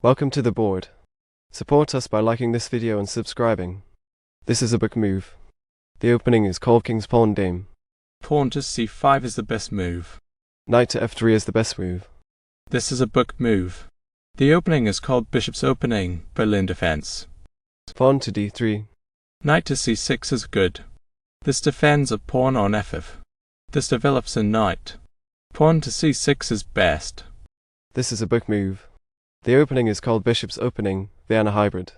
Welcome to the board. Support us by liking this video and subscribing. This is a book move. The opening is called King's Pawn Dame. Pawn to c5 is the best move. Knight to f3 is the best move. This is a book move. The opening is called Bishop's Opening, Berlin Defense. Pawn to d3. Knight to c6 is good. This defends a pawn on f5. This develops a knight. Pawn to c6 is best. This is a book move. The opening is called Bishop's Opening, Vienna Hybrid.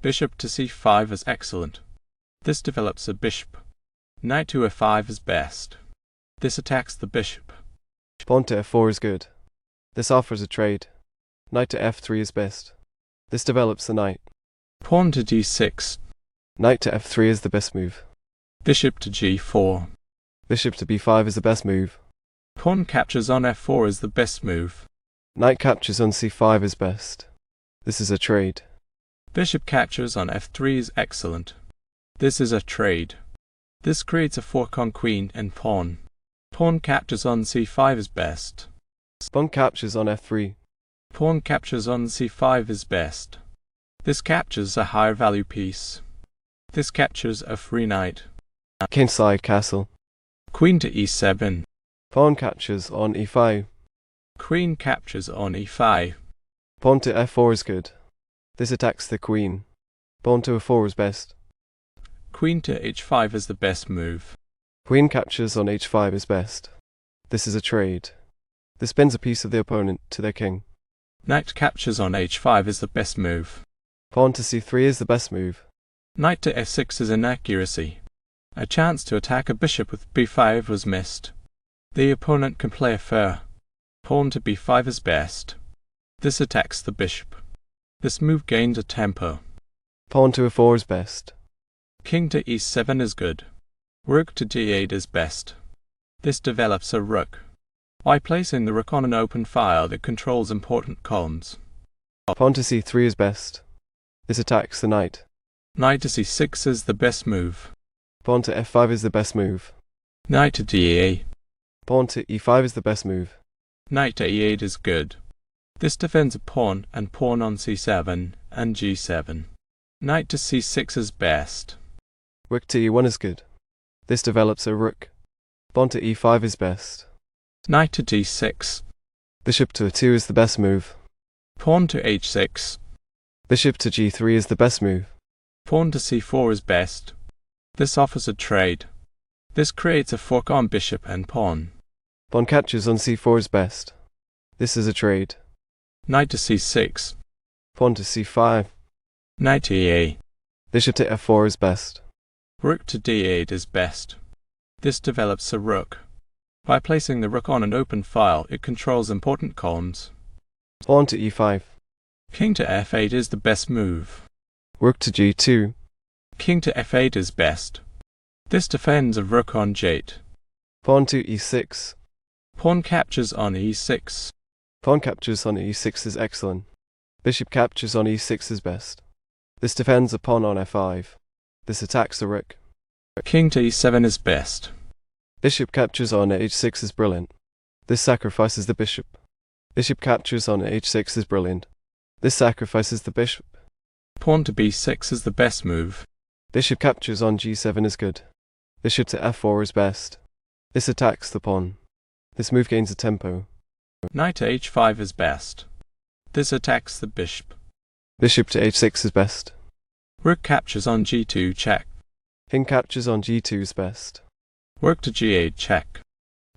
Bishop to c5 is excellent. This develops a bishop. Knight to f5 is best. This attacks the bishop. Pawn to f4 is good. This offers a trade. Knight to f3 is best. This develops the knight. Pawn to d6. Knight to f3 is the best move. Bishop to g4. Bishop to b5 is the best move. Pawn captures on f4 is the best move. Knight captures on c5 is best. This is a trade. Bishop captures on f3 is excellent. This is a trade. This creates a fork on queen and pawn. Pawn captures on c5 is best. Pawn captures on f3. Pawn captures on c5 is best. This captures a higher value piece. This captures a free knight. Kingside castle. Queen to e7. Pawn captures on e5. Queen captures on e5. Pawn to f4 is good. This attacks the queen. Pawn to f4 is best. Queen to h5 is the best move. Queen captures on h5 is best. This is a trade. This bends a piece of the opponent to their king. Knight captures on h5 is the best move. Pawn to c3 is the best move. Knight to f6 is inaccuracy. A chance to attack a bishop with b5 was missed. The opponent can play a fair. Pawn to b5 is best. This attacks the bishop. This move gains a tempo. Pawn to f4 is best. King to e7 is good. Rook to d8 is best. This develops a rook. By placing the rook on an open file that controls important columns. Pawn to c3 is best. This attacks the knight. Knight to c6 is the best move. Pawn to f5 is the best move. Knight to d8. Pawn to e5 is the best move. Knight to e8 is good. This defends a pawn and pawn on c7 and g7. Knight to c6 is best. Rook to e1 is good. This develops a rook. Pawn to e5 is best. Knight to d6. Bishop to a2 is the best move. Pawn to h6. Bishop to g3 is the best move. Pawn to c4 is best. This offers a trade. This creates a fork on bishop and pawn. Pawn captures on c4 is best. This is a trade. Knight to c6. Pawn to c5. Knight to e8. Bishop to f4 is best. Rook to d8 is best. This develops a rook. By placing the rook on an open file, it controls important columns. Pawn to e5. King to f8 is the best move. Rook to g2. King to f8 is best. This defends a rook on j8. Pawn to e6. Pawn captures on e6. Pawn captures on e6 is excellent. Bishop captures on e6 is best. This defends a pawn on f5. This attacks the rook. King to e7 is best. Bishop captures on h6 is brilliant. This sacrifices the bishop. Bishop captures on h6 is brilliant. This sacrifices the bishop. Pawn to b6 is the best move. Bishop captures on g7 is good. Bishop to f4 is best. This attacks the pawn. This move gains a tempo. Knight to h5 is best. This attacks the bishop. Bishop to h6 is best. Rook captures on g2 check. King captures on g2 is best. Rook to g8 check.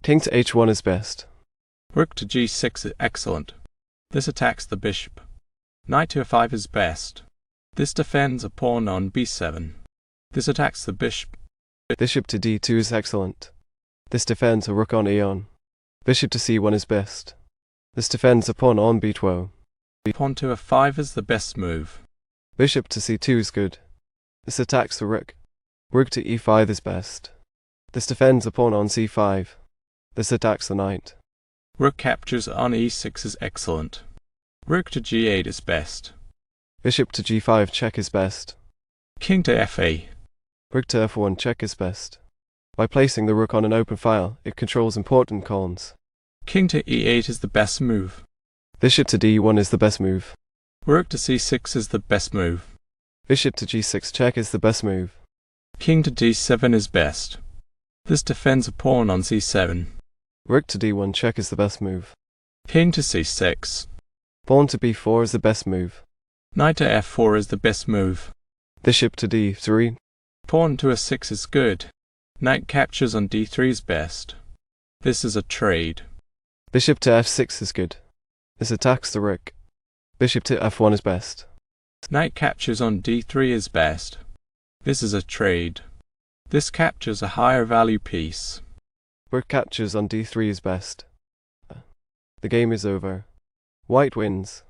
King to h1 is best. Rook to g6 is excellent. This attacks the bishop. Knight to f5 is best. This defends a pawn on b7. This attacks the bishop. Bishop to d2 is excellent. This defends a rook on e1. Bishop to c1 is best. This defends a pawn on b12. Pawn to f5 is the best move. Bishop to c2 is good. This attacks the rook. Rook to e5 is best. This defends a pawn on c5. This attacks the knight. Rook captures on e6 is excellent. Rook to g8 is best. Bishop to g5 check is best. King to f8. Rook to f1 check is best. By placing the rook on an open file, it controls important columns. King to e8 is the best move. Bishop to d1 is the best move. Rook to c6 is the best move. Bishop to g6 check is the best move. King to d7 is best. This defends a pawn on c7. Rook to d1 check is the best move. King to c6. Pawn to b4 is the best move. Knight to f4 is the best move. Bishop to d3. Pawn to a6 is good. Knight captures on d3 is best. This is a trade. Bishop to f6 is good. This attacks the rook. Bishop to f1 is best. Knight captures on d3 is best. This is a trade. This captures a higher value piece. Rook captures on d3 is best. The game is over. White wins.